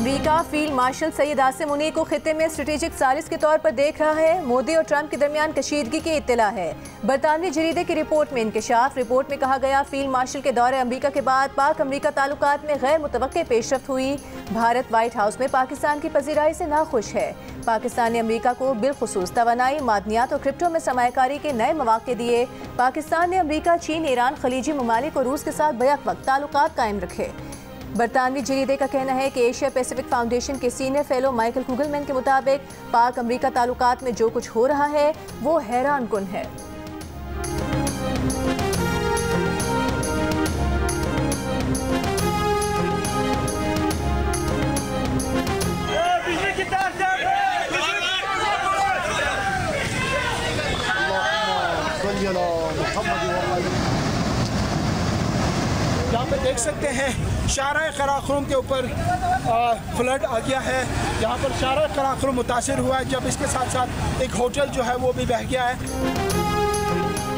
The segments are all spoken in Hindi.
America field marshal Syed Asim Munir को खिते में स्ट्रेटेजिक सालिस के तौर पर देख रहा है। मोदी और ट्रंप के दरमियान कशीदगी की इत्तला है। बरतानवी जरीदे की रिपोर्ट में इंकशाफ। रिपोर्ट में कहा गया, फील्ड मार्शल के दौरे अमेरिका के बाद पाक अमेरिका ताल्लुकात में गैर मुतवक्के पेशरफ्त हुई। भारत व्हाइट हाउस में पाकिस्तान की पजीराई से नाखुश है। पाकिस्तान ने अमेरिका को बिलखुसूस तवानाई, मादनियात और क्रिप्टो में सरमायाकारी के नए मौके दिए। पाकिस्तान ने अमेरिका, चीन, ईरान, खलीजी ममालिक और रूस के साथ बैक वक्त ताल्लुकात कायम रखे। बरतानवी जरीदे का कहना है कि एशिया पैसिफिक फाउंडेशन के सीनियर फेलो माइकल कुगलमैन के मुताबिक पाक अमेरिका ताल्लुकात में जो कुछ हो रहा है वो हैरान कुन है। यहाँ पे देख सकते हैं शाहराह कराखुरुम के ऊपर फ्लड आ गया है। यहाँ पर शाहराह कराखुरुम मुतासिर हुआ है, जब इसके साथ साथ एक होटल जो है वो भी बह गया है।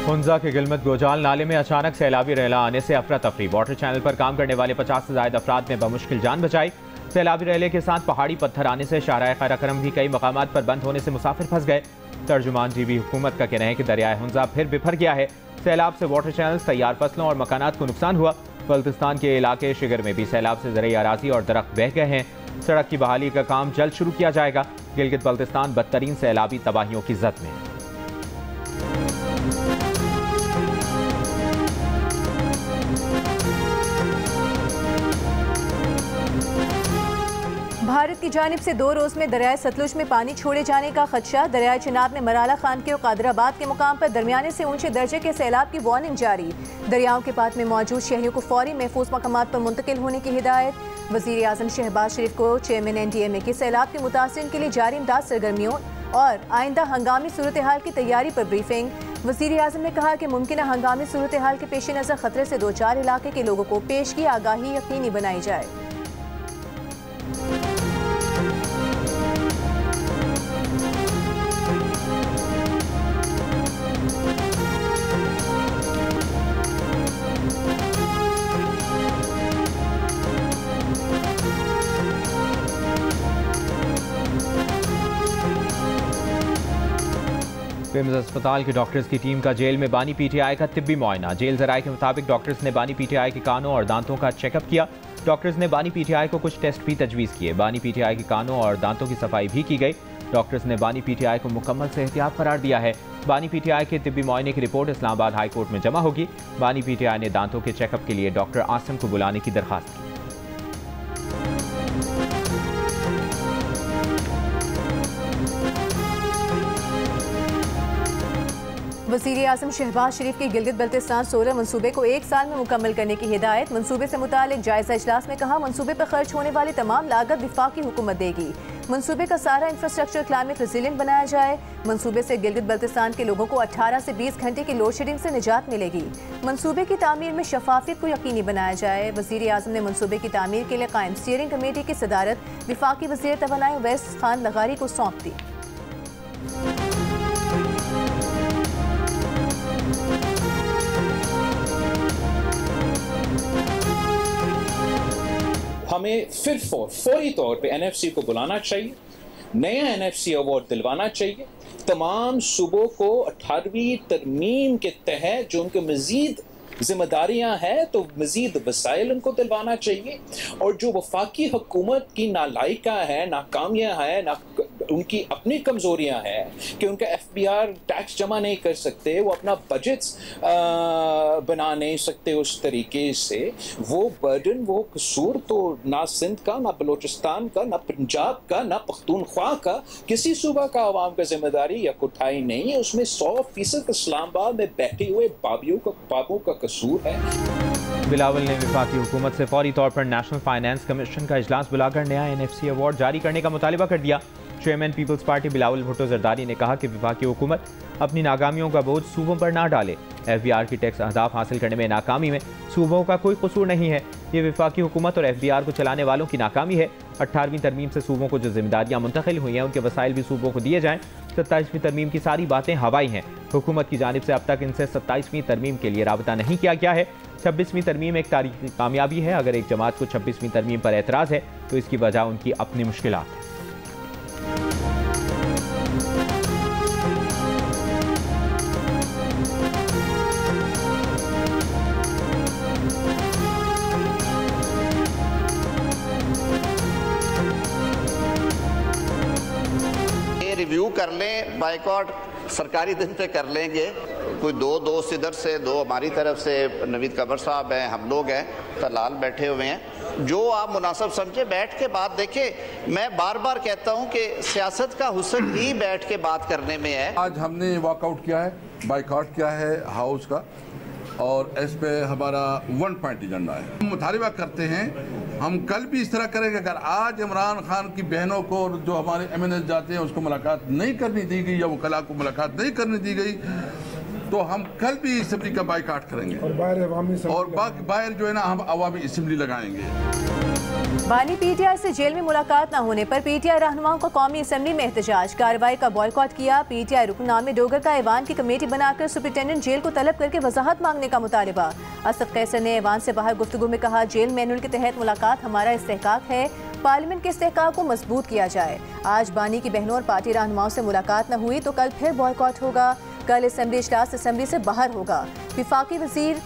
हुंजा के गिलमत गोजाल नाले में अचानक सैलाबी रेला आने से अफरा तफरी। वाटर चैनल पर काम करने वाले 50 से ज्यादा अफराद ने बमुश्किल जान बचाई। सैलाबी रेले के साथ पहाड़ी पत्थर आने से शाहराह कराखुरुम भी कई मकामात पर बंद होने से मुसाफिर फंस गए। तर्जुमान टीवी हुकूमत का कहना है कि दरियाए हुंजा फिर बिफर गया है। सैलाब से वाटर चैनल, तैयार फसलों और मकानात को नुकसान हुआ। बल्तिस्तान के इलाके शिगर में भी सैलाब से ज़रई अराज़ी और दरख्त बह गए हैं। सड़क की बहाली का काम जल्द शुरू किया जाएगा। गिलगित बल्तिस्तान बदतरीन सैलाबी तबाहियों की जद में है। भारत की जानिब से 2 रोज में दरियाए सतलुज में पानी छोड़े जाने का खदशा। दरियाए चिनाब में मराला खान के और कादराबाद के मुकाम पर दरमियाने से ऊंचे दर्जे के सैलाब की वार्निंग जारी। दरियाओं के पास में मौजूद शहरियों को फौरी महफूज मकामात पर मुंतकिल होने की हिदायत। वज़ीर आज़म शहबाज शरीफ को चेयरमैन NDMA के सैलाब के मुतासिरीन के लिए जारी इमदाद सरगर्मियों और आइंदा हंगामी सूरत हाल की तैयारी पर ब्रीफिंग। वज़ीर आज़म ने कहा कि मुमकिन हंगामी सूरत हाल के पेश नज़र खतरे से 2-4 इलाके के लोगों को पेश की आगाही यकीनी बनाई जाए। विम्स अस्पताल के डॉक्टर्स की टीम का जेल में बानी PTI का तिब्बी मुआयना। जेल जराये के मुताबिक डॉक्टर्स ने बानी PTI के कानों और दांतों का चेकअप किया। डॉक्टर्स ने बानी PTI को कुछ टेस्ट भी तजवीज़ किए। बानी PTI के कानों और दांतों की सफाई भी की गई। डॉक्टर्स ने बानी PTI को मुकम्मल सेहतियाब करार दिया है। बानी PTI के तिब्बी मुआयने की रिपोर्ट इस्लामाबाद हाई कोर्ट में जमा होगी। बानी PTI ने दांतों के चेकअप के लिए डॉक्टर आसिम को बुलाने की दरख्वास्त की। वज़ीर आज़म शहबाज शरीफ के गिलगित बल्तिस्तान 16 मनसूबे को 1 साल में मुकम्मल करने की हिदायत। मनसूबे से मुतालिक जायजा इजलास में कहा, मनसूबे पर खर्च होने वाली तमाम लागत वफाकी हुकूमत देगी। मनसूबे का सारा इंफ्रास्ट्रक्चर क्लाइमेट रेजिलिएंट बनाया जाए। मनसूबे से गिलगित बल्तिस्तान के लोगों को 18 से 20 घंटे की लोड शेडिंग से निजात मिलेगी। मनसूबे की तामीर में शफाफियत को यकीनी बनाया जाए। वज़ीर आज़म ने मनसूबे की तामीर के लिए कायम स्टीयरिंग कमेटी की सदारत वफाकी वज़ीर तवानाई उवैस खान लगारी को सौंप दी। हमें फिर फौरी तौर पे NFC को बुलाना चाहिए, नया NFC अवार्ड दिलवाना चाहिए। तमाम सूबों को 18वीं तरमीम के तहत जो उनके मजीद जिम्मेदारियां हैं तो मजीद वसाइल उनको दिलवाना चाहिए। और जो वफाकी हुकूमत की नालायका है, नाकामियाँ हैं, उनकी अपनी कमज़ोरियां हैं कि उनका FBR टैक्स जमा नहीं कर सकते, वो अपना बजट्स बना नहीं सकते उस तरीके से, वो बर्डन, वो कसूर तो ना सिंध का, ना बलोचिस्तान का, ना पंजाब का, ना पख्तूनख्वा का, किसी सूबा का आवाम का जिम्मेदारी या कोठाई नहीं है। उसमें 100% इस्लामाबाद में बैठे हुए बाबू का कसूर है। बिलावल ने वफाकी हुकूमत से फौरी तौर पर नेशनल फाइनेंस कमीशन का इजलास बुलाकर नया NFC अवार्ड जारी करने का मुतालिबा कर दिया। Chairman People's Party Bilawal Bhutto Zardari ने कहा कि वफाकी हुकूमत अपनी नाकामियों का बोझ सूबों पर ना डाले। FBR की टैक्स अहदाफ हासिल करने में नाकामी में सूबों का कोई कसूर नहीं है। ये वफाकी हुकूमत और FBR को चलाने वालों की नाकामी है। 18वीं तरमीम से सूबों को जो जिम्मेदारियाँ मुंतकिल हुई हैं उनके वसाइल भी सूबों को दिए जाएँ। 27वीं तरमीम की सारी बातें हवाई हैं। हुकूमत की जानिब से अब तक इनसे 27वीं तरमीम के लिए राबता नहीं किया गया है। 26वीं तरमीम एक तारीखी कामयाबी है। अगर एक जमात को 26वीं तरमीम पर एतराज़ है तो इसकी वजह उनकी अपनी मुश्किलात है। रिव्यू कर लें, बाइकआउट सरकारी दिन पे कर लेंगे। कोई दो दोस्त इधर से, दो हमारी तरफ से, नवीद कमर साहब हैं, हम लोग हैं, तलाल बैठे हुए हैं। जो आप मुनासिब समझे बैठ के बात देखें। मैं बार बार कहता हूं कि सियासत का हुस्न ही बैठ के बात करने में है। आज हमने वॉकआउट किया है, बाइकआउट किया है हाउस का, और इस पे हमारा 1 पॉइंट एजेंडा है। हम मुतालिबा करते हैं, हम कल भी इस तरह करेंगे। अगर आज इमरान खान की बहनों को जो हमारे MNS जाते हैं उसको मुलाकात नहीं करनी दी गई या वकला को मुलाकात नहीं करने दी गई तो हम कल भी असेंबली का बाइकाट करेंगे और बाहर जो है ना हम अवामी असेंबली लगाएंगे। बानी PTI से जेल में मुलाकात न होने पर PTI रहनुमाओं को कौमी असेंबली में एहतजाज, कार्रवाई का बॉयकॉट किया। PTI रुकन आमिर डोगर का ऐवान की कमेटी बनाकर सुपरिटेंडेंट जेल को तलब करके वजाहत मांगने का मुतालिबा। असद कैसर ने ऐवान से बाहर गुफ्तगू में कहा, जेल मैनुअल के तहत मुलाकात हमारा इस्तेहकाक है, पार्लियामेंट के इस्तेहकाक को मजबूत किया जाए। आज बानी की बहनों और पार्टी रहनुमाओं से मुलाकात न हुई तो कल फिर बॉयकॉट होगा। कल असेंबली इजलास असेंबली से बाहर होगा। विफाकी वजीर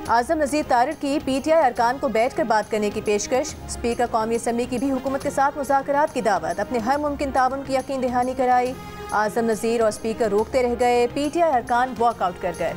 आजम नज़ीर तारिर की PTI अरकान को बैठ कर बात करने की पेशकश। स्पीकर कौमी असम्बली की भी हुकूमत के साथ मुज़ाकरात की दावत, अपने हर मुमकिन ताउन की यकीन दहानी कराई। आजम नज़ीर और स्पीकर रोकते रह गए, PTI अरकान वॉकआउट कर गए।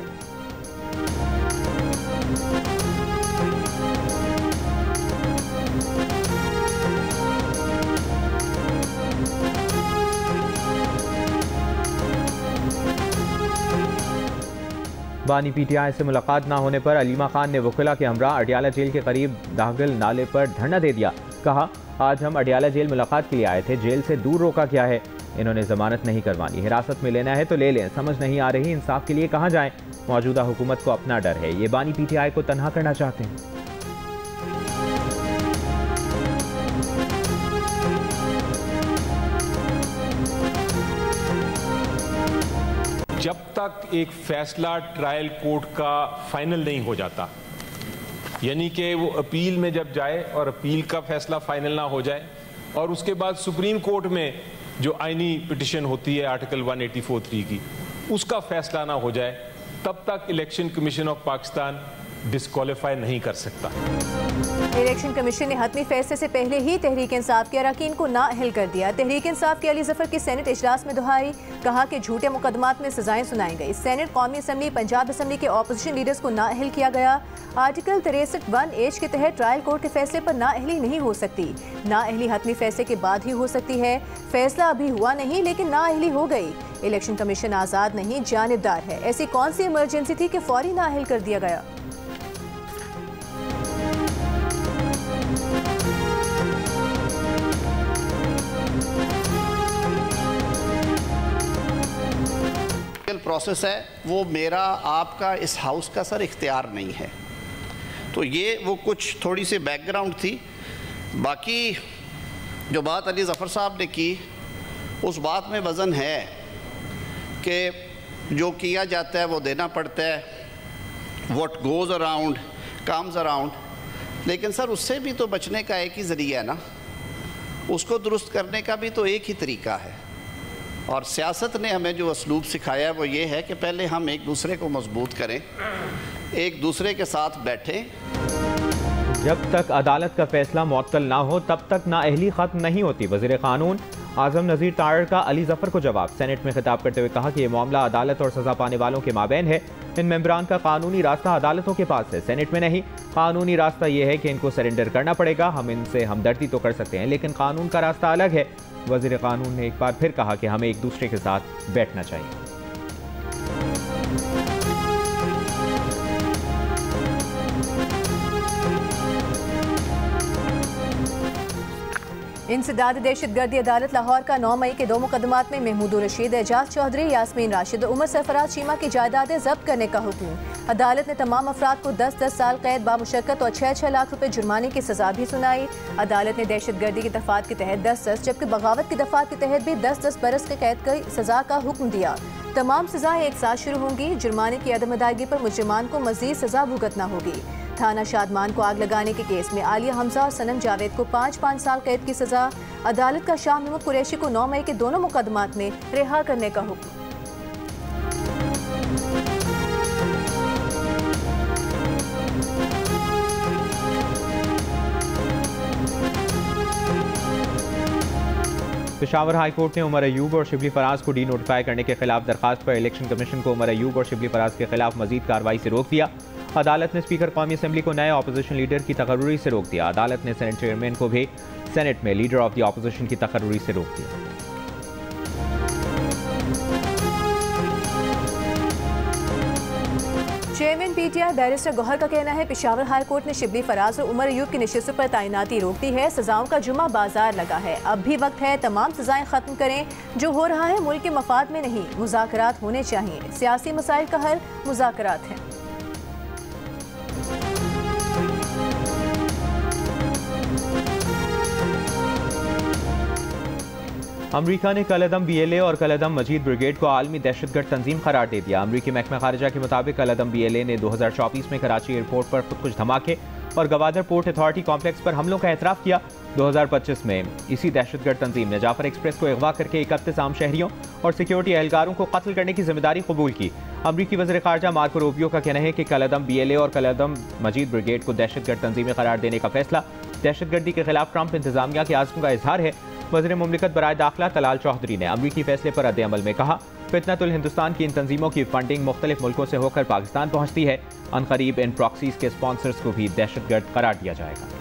बानी PTI से मुलाकात ना होने पर अलीमा खान ने वकला के हमरा अडियाला जेल के करीब दागल नाले पर धरना दे दिया। कहा, आज हम अडियाला जेल मुलाकात के लिए आए थे, जेल से दूर रोका गया है। इन्होंने जमानत नहीं करवानी, हिरासत में लेना है तो ले लें, समझ नहीं आ रही इंसाफ के लिए कहाँ जाएं। मौजूदा हुकूमत को अपना डर है, ये बानी PTI को तनहा करना चाहते हैं। जब तक एक फैसला ट्रायल कोर्ट का फाइनल नहीं हो जाता, यानी कि वो अपील में जब जाए और अपील का फैसला फाइनल ना हो जाए और उसके बाद सुप्रीम कोर्ट में जो आईनी पिटिशन होती है आर्टिकल 184(3) की, उसका फैसला ना हो जाए, तब तक election commission of Pakistan disqualify नहीं कर सकता। इलेक्शन कमीशन ने हतमी फैसले से पहले ही तहरीक इंसाफ के अरकान को नाअहल कर दिया। तहरीक इंसाफ के अली जफर की सेनेट इजलास में दुहाई, कहा कि झूठे मुकदमात में सजाएं सुनाई गई। सेनेट, कौमी असम्बली, पंजाब असम्बली के ऑपोजिशन लीडर्स को नाअहल किया गया। आर्टिकल 63(1) के तहत ट्रायल कोर्ट के फैसले पर नाअहली नहीं हो सकती। नाअहली हतमी फैसले के बाद ही हो सकती है। फैसला अभी हुआ नहीं लेकिन नाअहली हो गई। इलेक्शन कमीशन आज़ाद नहीं, जानिबदार है। ऐसी कौन सी इमरजेंसी थी कि फौरी नाअहल कर दिया गया? प्रोसेस है वो मेरा आपका इस हाउस का सर इख्तियार नहीं है। तो ये वो कुछ थोड़ी सी बैकग्राउंड थी। बाकी जो बात अली ज़फ़र साहब ने की उस बात में वज़न है कि जो किया जाता है वो देना पड़ता है। What goes around comes around. लेकिन सर उससे भी तो बचने का एक ही ज़रिया है ना, उसको दुरुस्त करने का भी तो एक ही तरीका है। और सियासत ने हमें जो असलूब सिखाया वो ये है कि पहले हम एक दूसरे को मजबूत करें, एक दूसरे के साथ बैठें। जब तक अदालत का फैसला मुअत्तल ना हो तब तक नाअहली खत्म नहीं होती। वज़ीर क़ानून आज़म नज़ीर तारिर का अली ज़फ़र को जवाब। सेनेट में खिताब करते हुए कहा कि यह मामला अदालत और सज़ा पाने वालों के माबैन है। इन मेंबरान का कानूनी रास्ता अदालतों के पास है, सेनेट में नहीं। कानूनी रास्ता यह है कि इनको सरेंडर करना पड़ेगा। हम इनसे हमदर्दी तो कर सकते हैं लेकिन कानून का रास्ता अलग है। वज़ीर क़ानून ने एक बार फिर कहा कि हमें एक दूसरे के साथ बैठना चाहिए। इंसदाद दहशतगर्दी अदालत लाहौर का 9 मई के 2 मुकदमात में महमूद रशीद, एजाज चौधरी, यास्मीन राशिद, उमर सरफराज चीमा की जायदादें जब्त करने का हुक्म। अदालत ने तमाम अफराद को 10-10 साल कैद बामुशक्कत और 6-6 लाख रुपए जुर्माने की सजा भी सुनाई। अदालत ने दहशतगर्दी की दफात के तहत 10 जबकि बगावत की दफात के तहत भी 10-10 बरस के कैद की सजा का हुक्म दिया। तमाम सजाएं एक साथ शुरू होंगी। जुर्माने की अदम अदायगी पर मुजरिमान को मजीद सजा भुगतना होगी। थाना शादमान को आग लगाने के केस में आलिया हमजा और सनम जावेद को 5-5 साल कैद की सजा। अदालत का शाह महमूद कुरैशी को 9 मई के दोनों मुकदमात में रिहा करने का हुक्म। पेशावर हाई कोर्ट ने उमर अयूब और शिबली फराज को डी नोटिफाई करने के खिलाफ दरखास्त पर इलेक्शन कमीशन को उमर अयूब और शिबली फराज के खिलाफ मजीद कार्रवाई से रोक दिया। अदालत ने स्पीकर कौमी असम्बली को नए अपोजिशन लीडर की तकर्रुरी से रोक दिया। अदालत ने सेनेट चेयरमैन को भी सेनेट में लीडर ऑफ द अपोजिशन की तकर्रुरी से रोक दिया। चेयरमैन पीटीआई बैरिस्टर गौहर का कहना है पेशावर हाई कोर्ट ने शिबली फराज और उमर अयूब की नशिस्तों पर तैनाती रोक दी है। सजाओं का जुमा बाजार लगा है। अब भी वक्त है तमाम सजाएं खत्म करें। जो हो रहा है मुल्क के मफाद में नहीं, मुज़ाकरात होने चाहिए। सियासी मसाइल का हल मुज़ाकरात है। अमरीका ने कलअदम BLA और कलअदम मजीद ब्रिगेड को आलमी दहशतगर्द तंजीम करार दे दिया। अमरीकी महकमा खारिजा के मुताबिक कलअदम BLA ने 2024 में कराची एयरपोर्ट पर खुद कुछ धमाके और गवादर पोर्ट अथॉरिटी कॉम्प्लेक्स पर हमलों का एतराफ़ किया। 2025 में इसी दहशतगर्द तंजीम ने जाफर एक्सप्रेस को अगवा करके 31 आम शहरियों और सिक्योरिटी एहलकारों को कत्ल करने की जिम्मेदारी कबूल की। अमरीकी वज़ीर ख़ारजा मार्को रूबियो का कहना है कि कलअदम BLA और कलअदम मजीद ब्रिगेड को दहशतगर्द तंजीमें करार देने का फैसला दहशतगर्दी के खिलाफ ट्रंप इंतजामिया के आज़म का इजहार है। वज़ीर मुमलिकत बराए दाखिला तलाल चौधरी ने अमरीकी फैसले पर रद्द अमल में कहा, फितनतुल हिंदुस्तान की इन तंजीमों की फंडिंग मुख्तलिफ मुल्कों से होकर पाकिस्तान पहुँचती है। अनकरीब इन प्रॉक्सीज के स्पॉन्सर्स को भी दहशतगर्द करार दिया जाएगा।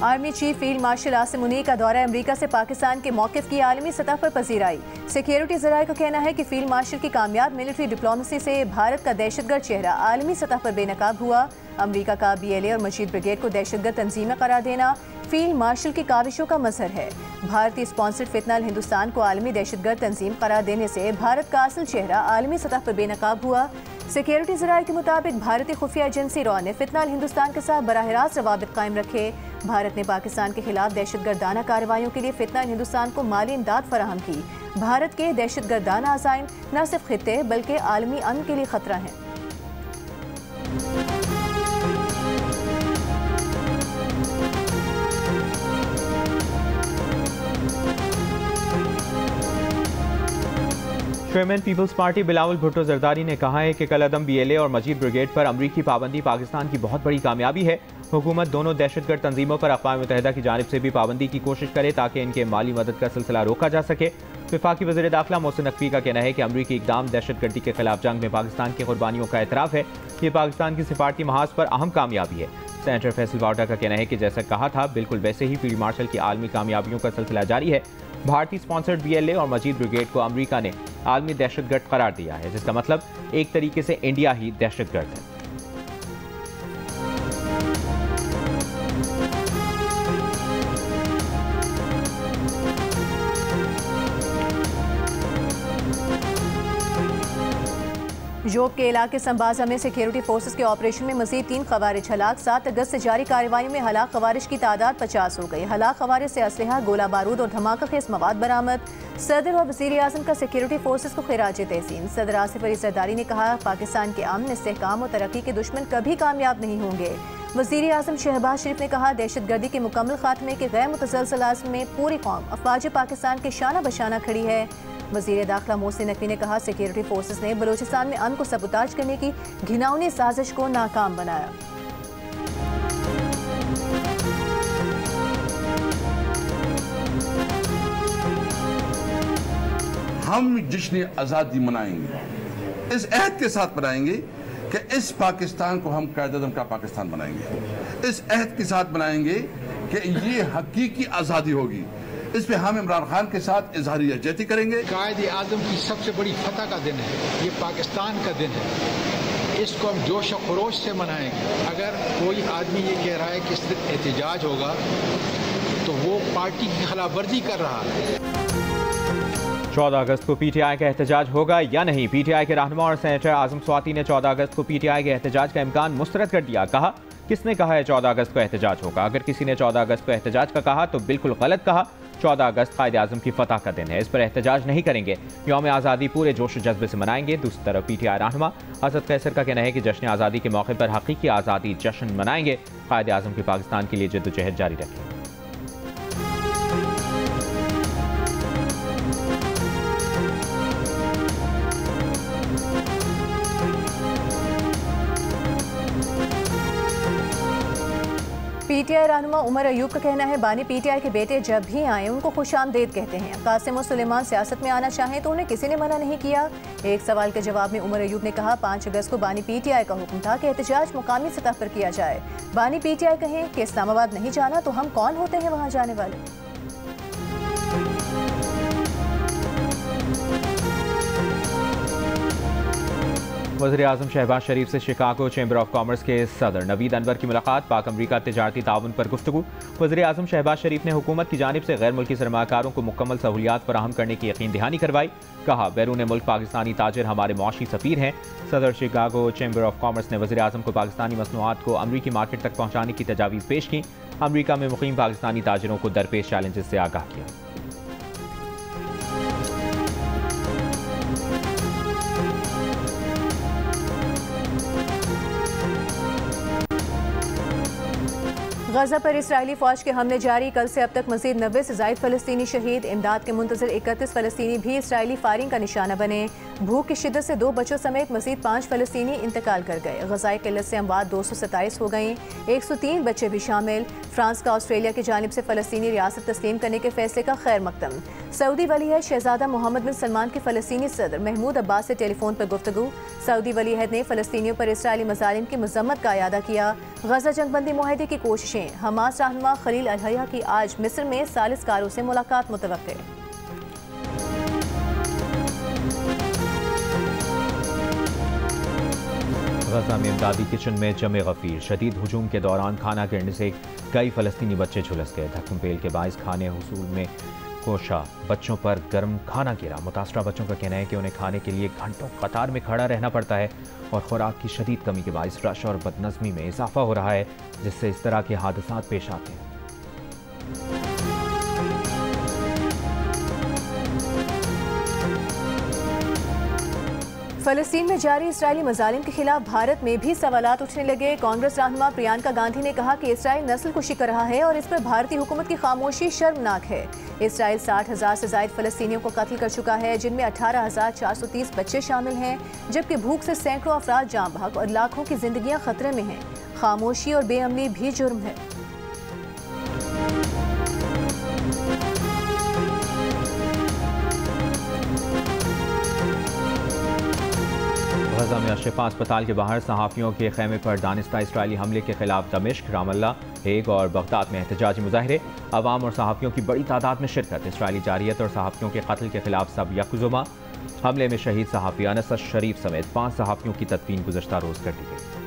Army chief field marshal Asim Munir का दौरा अमेरिका से पाकिस्तान के मौक़िफ़ की आलमी सतह पर पजीराई। सिक्योरिटी ज़राए का कहना है कि फील्ड मार्शल की कामयाब मिलिट्री डिप्लोमेसी से भारत का दहशतगर्द चेहरा आलमी सतह पर बेनकाब हुआ। अमेरिका का BLA और मजीद ब्रिगेड को दहशतगर्द तंजीमें करार देना फील्ड मार्शल की काविशों का मजहर है। भारतीय स्पॉन्सर्ड फितनल हिंदुस्तान को आलमी दहशतगर्द तंजीम करार देने से भारत का असल चेहरा आलमी सतह पर बेनकाब हुआ। सिक्योरिटी ज़राए के मुताबिक भारतीय खुफिया एजेंसी रॉ ने फितनल हिंदुस्तान के साथ बराह रास्त रवाबित कायम रखे। भारत ने पाकिस्तान के खिलाफ दहशतगर्दाना कार्रवाइयों के लिए फितनल हिंदुस्तान को माली इमदाद फराहम की। भारत के दहशतगर्दाना अज़ाइम न सिर्फ खित्ते बल्कि आलमी अमन के लिए खतरा हैं। Chairman People's Party Bilawal Bhutto Zardari ने कहा है कि कलअदम BLA और मजीद ब्रिगेड पर अमरीकी पाबंदी पाकिस्तान की बहुत बड़ी कामयाबी है। हुकूमत दोनों दहशतगर्द तंजीमों पर अक़वाम मुत्तहिदा की जानिब से भी पाबंदी की कोशिश करे ताकि इनके माली मदद का सिलसिला रोका जा सके। वफाकी वज़ीर दाखिला मोहसिन नकवी का कहना है कि अमरीकी इक़दाम दहशतगर्दी के खिलाफ जंग में पाकिस्तान की कुर्बानियों का एतराफ़ है। ये पाकिस्तान की सिफारती महाज पर अहम कामयाबी है। सेनेटर फैसल वाडा का कहना है कि जैसा कहा था बिल्कुल वैसे ही फील्ड मार्शल की आलमी कामयाबियों का सिलसिला जारी है। भारतीय स्पॉन्सर्ड BLA और मजीद ब्रिगेड को अमरीका ने आलमी दहशतगर्द करार दिया है, जिसका मतलब एक तरीके से इंडिया ही दहशतगर्द है। जोब के इलाके संबाजा में सिक्योरिटी फोर्सेस के ऑपरेशन में मजीद 3 खवारिज हलाक। 7 अगस्त से जारी कार्रवाई में हलाक खवारिज की तादाद 50 हो गई। हलाक खवारिज से असलहा, गोला बारूद और धमाका खेज मवाद बरामद। सदर और वज़ीर आज़म का सिक्योरिटी फोर्सेस को खिराज तहसीन। सदर आसिफ अली ज़रदारी ने कहा, पाकिस्तान के अमन, इस्तेहकाम और तरक्की के दुश्मन कभी कामयाब नहीं होंगे। वज़ीर आज़म शहबाज शरीफ ने कहा, दहशतगर्दी के मुकम्मल खात्मे के गैर मुतसलसल आज़म में पूरी कौम अफवाज पाकिस्तान के शाना बशाना खड़ी है। वज़ीर दाखिला मोहसिन नकवी ने कहा, सिक्योरिटी फोर्सेस ने बलूचिस्तान में अमन को सबूताज करने की घिनौनी साजिश को नाकाम बनाया। हम जश्न आज़ादी मनाएंगे, इस अहद के साथ मनाएंगे कि इस पाकिस्तान को हम कायद-ए-आज़म का पाकिस्तान बनाएंगे। इस अहद के साथ बनाएंगे कि ये हकीकी आज़ादी होगी। इस पे हम इमरान खान के साथ इजहारी यकजहती करेंगे। कायद-ए-आज़म की सबसे बड़ी फतह का दिन है, ये पाकिस्तान का दिन है। इसको हम जोश और खरोश से मनाएंगे। अगर कोई आदमी ये कह रहा है कि इस दिन एहतजाज होगा तो वो पार्टी की खिलाफ वर्जी कर रहा है। 14 अगस्त को पीटीआई का एहतजाज होगा या नहीं? पीटीआई के रहनुमा और सेनेटर आजम स्वाति ने 14 अगस्त को पीटीआई के एहतजाज का इम्कान मुस्तरद कर दिया। कहा, किसने कहा है 14 अगस्त को एहतजाज होगा? अगर किसी ने 14 अगस्त को एहतजाज का कहा तो बिल्कुल गलत कहा। 14 अगस्त कायद आज़म की फतह का दिन है, इस पर एहतजाज नहीं करेंगे। यौम आज़ादी पूरे जोश जज्बे से मनाएंगे। दूसरी तरफ पीटीआई रहनुमा असद कैसर का कहना है कि जश्न आज़ादी के मौके पर हकीकी आज़ादी जश्न मनाएंगे। कायद आज़म की पाकिस्तान के लिए जद्दोजहद जारी रखें। पीटीआई रहनुमा उमर अयूब का कहना है, बानी पीटीआई के बेटे जब भी आए उनको खुशामदीद कहते हैं। कासिम और सुलेमान सियासत में आना चाहें तो उन्हें किसी ने मना नहीं किया। एक सवाल के जवाब में उमर अयूब ने कहा, 5 अगस्त को बानी पीटीआई का हुक्म था कि एहतजाज मुकामी सतह पर किया जाए। बानी पीटीआई कहें कि इस्लामाबाद नहीं जाना तो हम कौन होते हैं वहाँ जाने वाले? वज़ीर आज़म शहबाज शरीफ से शिकागो चैम्बर ऑफ कॉमर्स के सदर नवीद अनवर की मुलाकात। पाक अमरीका तिजारती ताउन पर गुफ्तगू। वज़ीर आज़म शहबाज शरीफ ने हुकूमत की जानिब से गैर मुल्की सरमाकारों को मुकम्मल सहूलियात फराहम करने की यकीन दहानी करवाई। कहा, बैरून मुल्क पाकिस्तानी ताजिर हमारे मुआशी सफ़ीर हैं। सदर शिकागो चैम्बर ऑफ कॉमर्स ने वज़ीर आज़म को पाकिस्तानी मसनूआत को अमरीकी मार्केट तक पहुँचाने की तजावीज़ पेश की। अमरीका में मुकीम पाकिस्तानी ताजिरों को दरपेश चैलेंजेस से आगाह किया। गजा पर इसराइली फौज के हमले जारी। कल से अब तक मजीद 90 से ज़ायद फ़लस्तीनी शहीद। इमदाद के मुंतज़िर 31 फ़लस्तीनी भी इसराइली फायरिंग का निशाना बने। भूख की शिद्दत से 2 बच्चों समेत मजीद 5 फ़लस्तीनी इंतकाल कर गए। ग़ज़ाई किल्लत से अमवात 227 हो गई, 103 बच्चे भी शामिल। फ्रांस का ऑस्ट्रेलिया की जानिब से फ़लस्तीनी रियासत तस्लीम करने के फैसले का खैर मकदम। सऊदी वलीअहद शहजादा मोहम्मद बिन सलमान के फ़लस्तीनी सदर महमूद अब्बास से टेलीफोन पर गुफ्तगू। सऊदी वलीअहद ने फ़लस्तीनियों पर इसराइली मज़ालिम की मज़म्मत का अयादा किया। गजा जंगबंदी मुआहदे की कोशिशें। हमास रहनुमा खलील अल-हया की आज मिस्र में सालिसकारों से मुलाकात मुतवक्के। गजा में इमदादी किचन में जमे गफीर। शदीद हुजूम के दौरान खाना गिरने से कई फ़लस्तीनी बच्चे झुलस गए। धक्कम पेल के बाइस खाने हुसूल में कोशा, बच्चों पर गर्म खाना गिरा। मुतासरा बच्चों का कहना है कि उन्हें खाने के लिए घंटों कतार में खड़ा रहना पड़ता है और खुराक की शदीद कमी के बाइस रश और बदनज़मी में इजाफा हो रहा है, जिससे इस तरह के हादसात पेश आते हैं। फ़लस्तीन में जारी इसराइली मज़ालिम के खिलाफ भारत में भी सवालात उठने लगे। कांग्रेस रहनुमा प्रियंका गांधी ने कहा कि इसराइल नस्ल कुशी कर रहा है और इस पर भारतीय हुकूमत की खामोशी शर्मनाक है। इसराइल 60,000 से ज़ायद फ़लस्तीनियों को कत्ल कर चुका है, जिनमें 18,430 बच्चे शामिल हैं, जबकि भूख से सैकड़ों अफराद जाँ बहक और लाखों की जिंदगियाँ खतरे में हैं। खामोशी और बेअमनी भी जुर्म है। गजा में अशफा अस्पताल के बाहर सहाफ़ियों के खेमे पर दानिस्ता इसराइली हमले के खिलाफ दमिश्क, रामल्ला, हेग और बगदाद में एहतजाजी मुजाहरे। अवाम और सहाफ़ियों की बड़ी तादाद में शिरकत। इसराइली जारियत और सहाफ़ियों के कत्ल के खिलाफ सब यकजुमा। हमले में शहीद सहाफ़ी अनस शरीफ समेत 5 सहाफ़ियों की तदफीन गुज़श्ता रोज़ कर दी गई।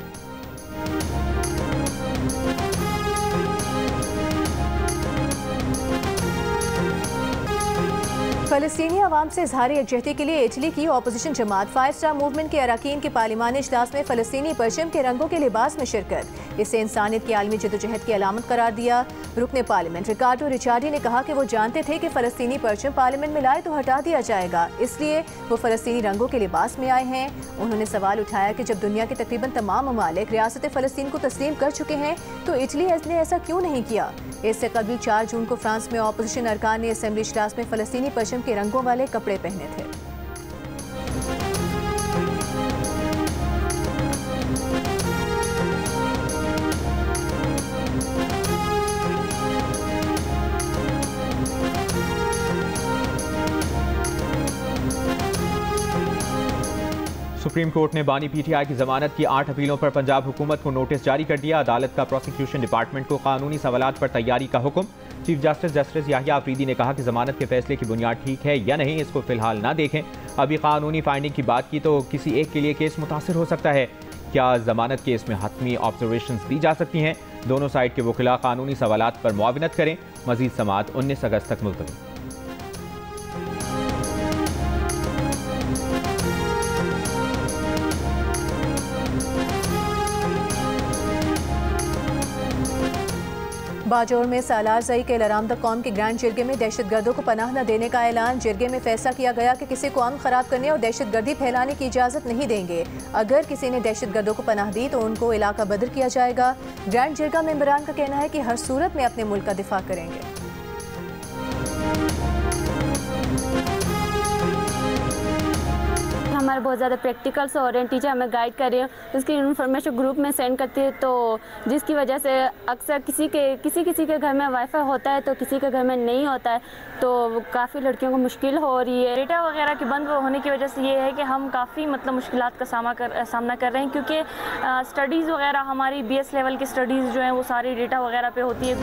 फ़लस्तीनी अवाम से इजहार यकजहती के लिए इटली की अपोजिशन जमात 5 स्टार मूवमेंट के अरकान की पार्लिमानी इजलास में फ़लस्तीनी परचम के रंगों के लिबास में शिरकत। इसे इंसानियत की आलमी जदोजहद की अलामत करार दिया। रुकने पार्लियामेंट रिकार्डो रिचार्डी ने कहा कि वो जानते थे कि फ़लस्तीनी परचम पार्लियामेंट में लाए तो हटा दिया जाएगा, इसलिए वो फ़लस्तीनी रंगों के लिबास में आए हैं। उन्होंने सवाल उठाया कि जब दुनिया के तकरीबन तमाम ममालिक रियासत फ़लस्तीन को तस्लीम कर चुके हैं तो इटली ने ऐसा क्यों नहीं किया। इससे कबल 4 जून को फ्रांस में अपोजिशन अरकान ने असेंबली इजलास में फ़लस्तीनी परचम के रंगों वाले कपड़े पहने थे। सुप्रीम कोर्ट ने बानी पीटीआई की जमानत की 8 अपीलों पर पंजाब हुकूमत को नोटिस जारी कर दिया। अदालत का प्रोसिक्यूशन डिपार्टमेंट को कानूनी सवालात पर तैयारी का हुक्म। चीफ जस्टिस याहिया अफरीदी ने कहा कि जमानत के फैसले की बुनियाद ठीक है या नहीं, इसको फिलहाल ना देखें। अभी कानूनी फाइंडिंग की बात की तो किसी एक के लिए केस मुतासिर हो सकता है। क्या जमानत केस में हतमी ऑब्जर्वेशन दी जा सकती हैं? दोनों साइड के वकीला कानूनी सवालात पर मुआवनत करें। मजीद समाअत 19 अगस्त तक मुलतवी। बाजौर में सालार जई के लरामदा कौम के ग्रैंड जिरगे में दहशत गर्दों को पनाह न देने का ऐलान। जिरगे में फैसला किया गया कि किसी को अमन खराब करने और दहशत गर्दी फैलाने की इजाज़त नहीं देंगे। अगर किसी ने दहशत गर्दों को पनाह दी तो उनको इलाका बदर किया जाएगा। ग्रैंड जिरगा मेंबरान का कहना है कि हर सूरत में अपने मुल्क का दिफा करेंगे। हमारे बहुत ज़्यादा प्रैक्टिकल्स हो रहे हैं, टीचर हमें गाइड कर रहे हैं, उसकी इन्फॉर्मेशन ग्रुप में सेंड करती है, तो जिसकी वजह से अक्सर किसी के घर में वाईफाई होता है तो किसी के घर में नहीं होता है, तो काफ़ी लड़कियों को मुश्किल हो रही है। डेटा वगैरह के बंद होने की वजह से ये है कि हम काफ़ी मुश्किलात का सामना कर रहे हैं, क्योंकि स्टडीज़ वगैरह हमारी BS लेवल की स्टडीज़ जो हैं वो सारी डेटा वगैरह पे होती है।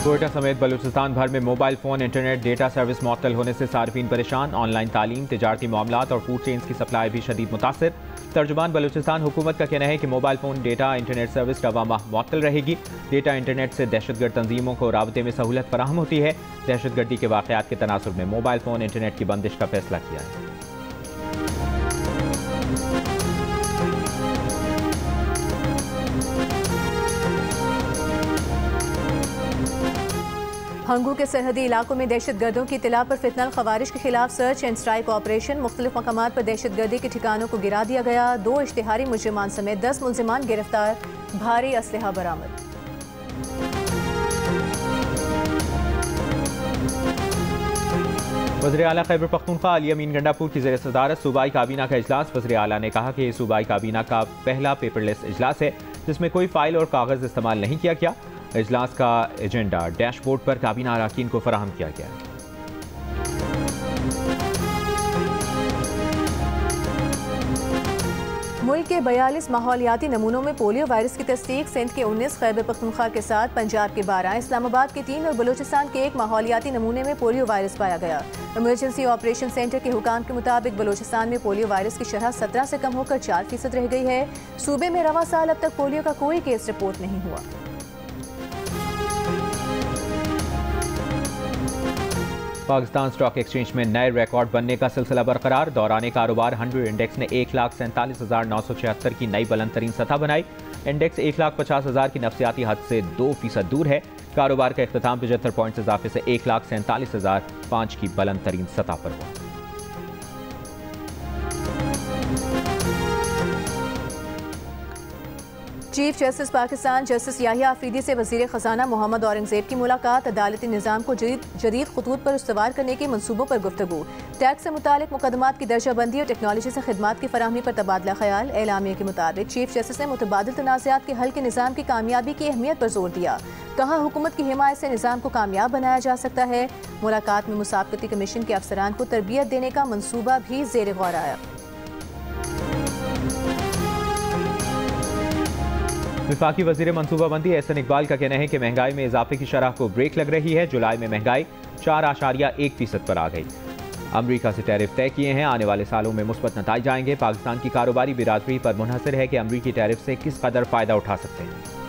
कोयटा समेत बलूचिस्तान भर में mobile phone, internet, data service मुअत्तल होने से सार्फिन परेशान। ऑनलाइन तालीम, तिजारती मामलात और फूड चेन्स की सप्लाई भी शदीद मुतासिर। तर्जुमान बलूचिस्तान हुकूमत का कहना है कि mobile phone, data, internet service रवा माह मुअत्तल रहेगी। डेटा इंटरनेट से दहशतगर्द तंजीमों को राबते में सहूलत फराहम होती है। दहशतगर्दी के वाक़यात के तनासुब में मोबाइल फ़ोन, इंटरनेट की बंदिश का फैसला किया है। हंगू के सरहदी इलाकों में दहशत गर्दों की इत्तला पर फितनल खवारिश के खिलाफ सर्च एंड स्ट्राइक ऑपरेशन। मुख्तलिफ मकामात पर दहशत गर्दी के ठिकानों को गिरा दिया गया। 2 इश्तिहारी मुजरिमान समेत 10 मुलजिमान गिरफ्तार। भारी असलहा बरामद। वज़ीर आला खैबर पख्तूनख्वा अली अमीन गंडापुर की ज़ेर सदारत सूबाई काबीना का इजलास। वज़ीर आला ने कहा कि सूबाई काबीना का पहला पेपरलेस इजलास है जिसमें कोई फाइल और कागज़ इस्तेमाल नहीं किया गया। इजलास का एजेंडा डैशबोर्ड पर काबीना अरकान को फराहम किया गया है। मुल्क के 42 माहौलियाती नमूनों में पोलियो वायरस की तस्दीक। सिंध के 19, खैबर पख्तूनख्वा के 7, पंजाब के 12, इस्लामाबाद के 3 और बलूचिस्तान के 1 माहौलियाती नमूने में पोलियो वायरस पाया गया। इमरजेंसी ऑपरेशन सेंटर के हुकाम के मुताबिक बलूचिस्तान में पोलियो वायरस की शरह 17 से कम होकर 4% रह गई है। सूबे में रवा साल अब तक पोलियो का कोई केस रिपोर्ट नहीं हुआ। पाकिस्तान स्टॉक एक्सचेंज में नए रिकॉर्ड बनने का सिलसिला बरकरार। दौरान कारोबार 100 इंडेक्स ने 1,47,976 की नई बुलंद तरीन सतह बनाई। इंडेक्स 1,50,000 की नफसियाती हद से 2% दूर है। कारोबार का इख्तिताम 75 पॉइंट्स इजाफे से 1,47,005 की बुलंद तरीन सतह पर हुआ। Chief justice Pakistan justice Yahya Afridi से वज़ीर ख़जाना मोहम्मद औरंगज़ेब की मुलाकात। अदालती निज़ाम को जदीद खतूत पर इस्तवार करने के मनसूबों पर गुफ्तगू। टैक्स से मुतालिक मुकदमात की दर्जाबंदी और टेक्नोलॉजी से खिदमात की फराहमी पर तबादला ख्याल। एलामिया के मुताबिक चीफ जस्टिस ने मुतबादिल तनाज़ात के हल के निज़ाम की कामयाबी की अहमियत पर जोर दिया। कहा हुकूमत की हिमायत से निज़ाम को कामयाब बनाया जा सकता है। मुलाकात में मुसाबकती कमीशन के अफसरान को तरबियत देने का मनसूबा भी ज़ेर गौर आया। वफाकी वज़ीर मनसूबाबंदी एहसन इकबाल का कहना है कि महंगाई में इजाफे की शरह को ब्रेक लग रही है। जुलाई में महंगाई 4.1% पर आ गई। अमरीका से टैरिफ तय किए हैं, आने वाले सालों में मुस्बत नताइज आएंगे। पाकिस्तान की कारोबारी बिरादरी पर मुनहसर है कि अमरीकी टैरिफ से किस कदर फ़ायदा उठा सकते हैं।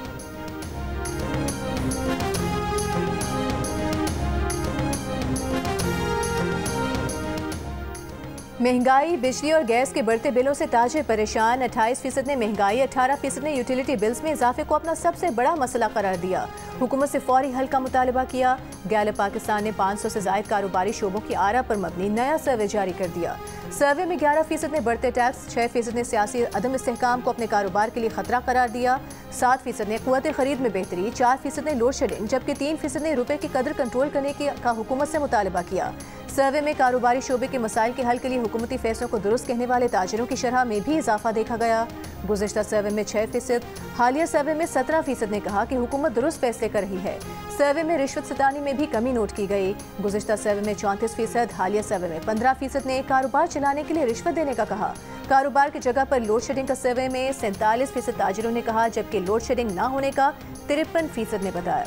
महंगाई, बिजली और गैस के बढ़ते बिलों से ताजिर परेशान। 28% ने महंगाई, 18% ने यूटिलिटी बिल्स में इजाफे को अपना सबसे बड़ा मसला करार दिया। हुकूमत से फौरी हल का मुतालबा किया। गैलप पाकिस्तान ने 500 से ज़ायद कारोबारी शोबों की आरा पर मबनी नया सर्वे जारी कर दिया। सर्वे में 11% ने बढ़ते टैक्स, 6% ने सियासी अदम इस्तेहकाम को अपने कारोबार के लिए खतरा करार दिया। 7% ने क़ुव्वत खरीद में बेहतरी, 4% ने लोड शेडिंग, जबकि 3% ने रुपए की कदर कंट्रोल करने का हुकूमत से मुतालबा किया। सर्वे में कारोबारी शोबे के मसाइल के हल के लिए हुकूमती फैसलों को दुरुस्त कहने वाले ताजिरों की शरह में भी इजाफा देखा गया। गुज़िश्ता सर्वे में 6%, हालिया सर्वे में 17% ने कहा कि हुकूमत दुरुस्त फैसले कर रही है। सर्वे में रिश्वत सतानी में भी कमी नोट की गई। गुज़िश्ता सर्वे में 34%, हालिया सर्वे में 15% ने कारोबार चलाने के लिए रिश्वत देने का कहा। कारोबार की जगह पर लोड शेडिंग का सर्वे में 47% ताजिरों ने कहा, जबकि लोड शेडिंग न होने का 53% ने बताया।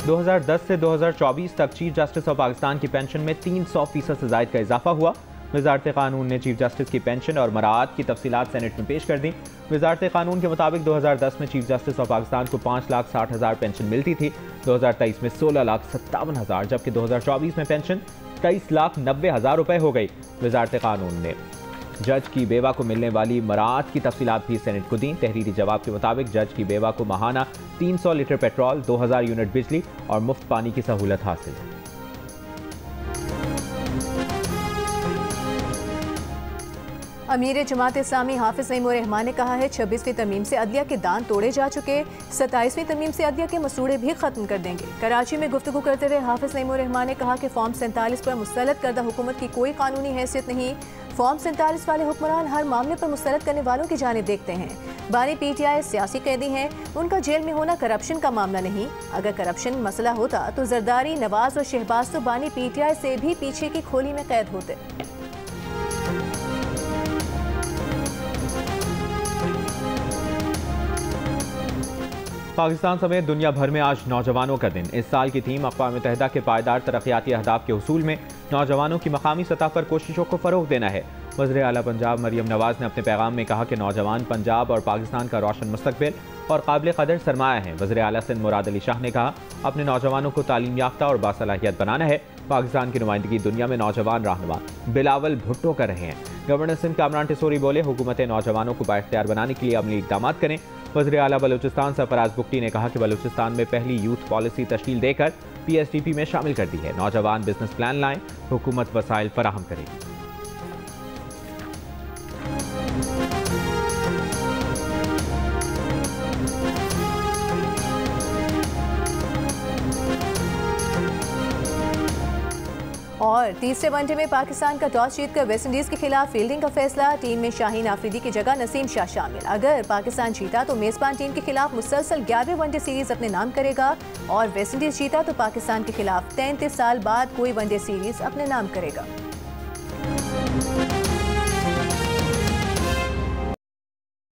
दो 2010 से 2024 तक चीफ जस्टिस ऑफ पाकिस्तान की पेंशन में 300% से ज़ायद का इजाफा हुआ। वजारत कानून ने चीफ जस्टिस की पेंशन और मराआत की तफसीलात सेनेट में पेश कर दी। वजारत कानून के मुताबिक 2010 में चीफ जस्टिस ऑफ पाकिस्तान को 5,60,000 पेंशन मिलती थी, 2023 में 16,57,000, जबकि 2024 में पेंशन 23,90,000 रुपए हो गई। वजारत कानून ने जज की बेवा को मिलने वाली मराआत की तफसीलात भी सेनेट को दी। तहरीरी जवाब के मुताबिक जज की बेवा को माहाना 300 लीटर पेट्रोल, 2000 यूनिट बिजली और मुफ्त पानी की सहूलत हासिल है। अमीर जमात इस्लामी हाफिज नईमुर रहमान ने कहा है 26वीं तरमीम से अदलिया के दान तोड़े जा चुके, 27वीं तरमीम से अदलिया के मसूड़े भी खत्म कर देंगे। कराची में गुफ्तगू करते हुए हाफिज नईमुर रहमान ने कहा कि फॉर्म 47 पर मुस्तलद करदा हुकूमत की कोई कानूनी हैसियत नहीं। फॉर्म 47 वाले हुक्मरान हर मामले पर मुस्तलद करने वालों की जानिब देखते हैं। बानी PTI सियासी कैदी हैं, उनका जेल में होना करप्शन का मामला नहीं। अगर करप्शन मसला होता तो जरदारी, नवाज और शहबाज तो बानी PTI से भी पीछे की खोली में कैद होते। पाकिस्तान समेत दुनिया भर में आज नौजवानों का दिन। इस साल की थीम अक़वाम मुत्तहिदा के पायदार तरक्याती अहदाफ के हुसूल में नौजवानों की मकामी सतह पर कोशिशों को फ़रोग़ देना है। वज़ीर आला पंजाब मरियम नवाज़ ने अपने पैगाम में कहा कि नौजवान पंजाब और पाकिस्तान का रोशन मुस्तक़बिल और काबिल क़दर सरमाया है। वज़ीर आला सिंध मुराद अली शाह ने कहा, अपने नौजवानों को तालीम याफ्ता और बासलाहियत बनाना है। पाकिस्तान की नुमाइंदगी दुनिया में नौजवान रहनुमा बिलावल भुट्टो कर रहे हैं। गवर्नर सिंध कामरान टिसोरी बोले, हुकूमतें नौजवानों को बाइख्तियार बनाने के लिए अमली इक़दाम करें। वज़ीर आला बलूचिस्तान सरफराज बुगटी ने कहा कि बलूचिस्तान में पहली यूथ पॉलिसी तश्कील देकर PSDP में शामिल कर दी है। नौजवान बिजनेस प्लान लाएं, हुकूमत वसाइल फराहम करेगी। और तीसरे वनडे में पाकिस्तान का टॉस जीतकर वेस्टइंडीज के खिलाफ फील्डिंग का फैसला। टीम में शाहीन आफरीदी की जगह नसीम शाह शामिल। अगर पाकिस्तान जीता तो मेजबान टीम के खिलाफ मुसलसल 11वें वनडे सीरीज अपने नाम करेगा और वेस्टइंडीज जीता तो पाकिस्तान के खिलाफ 33 साल बाद कोई वनडे सीरीज अपने नाम करेगा।